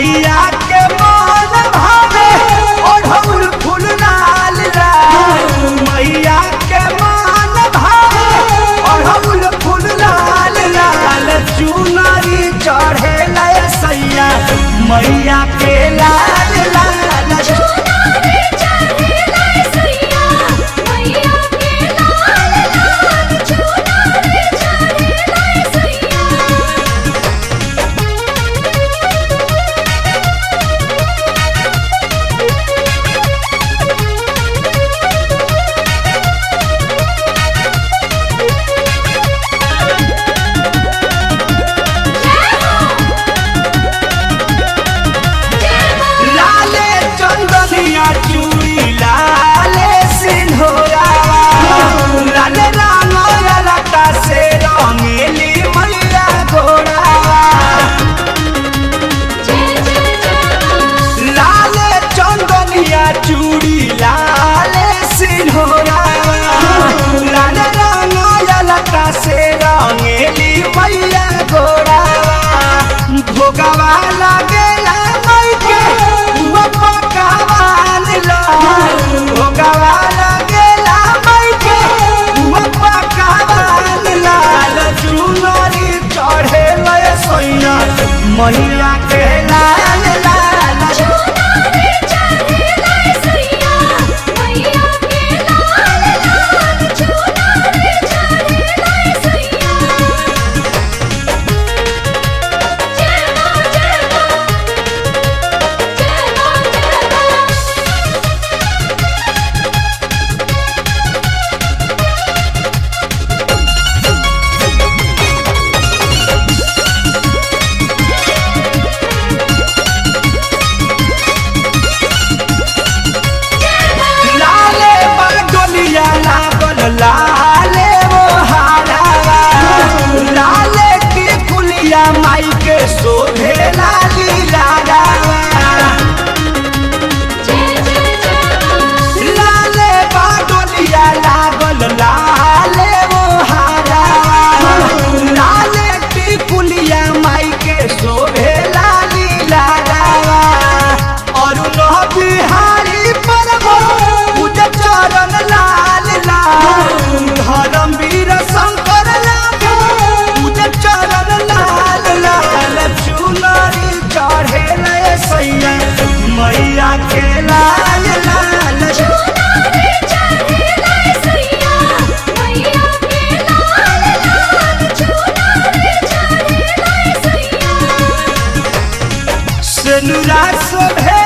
मैया के मन भावे ओढ़ौल फूल लाल लाल। मैया के मन भावे ओढ़ौल फूल लाल लाल। चुनरी चढ़े लय सैया मैया के लाल लाल। भोगवा लगेला मई के हुआ पकावान लाल। भोगवा लगेला मई के हुआ पकावान लाल। चुनरी चढ़े लय सैया मैया के लाल लाल। लाले वो हारावा लाले की कुलिया माई के शोभे लाली लाडावा। लाले बाडोलिया लागल लाले वो हारावा लाले की कुलिया माई के शोभे लाली लाडावा। और नौ बिहारी पर पूजा चरण लाल लाल। धर्मवीर शंकर लागे पूजा चरण लाल लाल। चुनरी चढ़े लय सैया मैया के लाल लाल। सेनुरा शोभे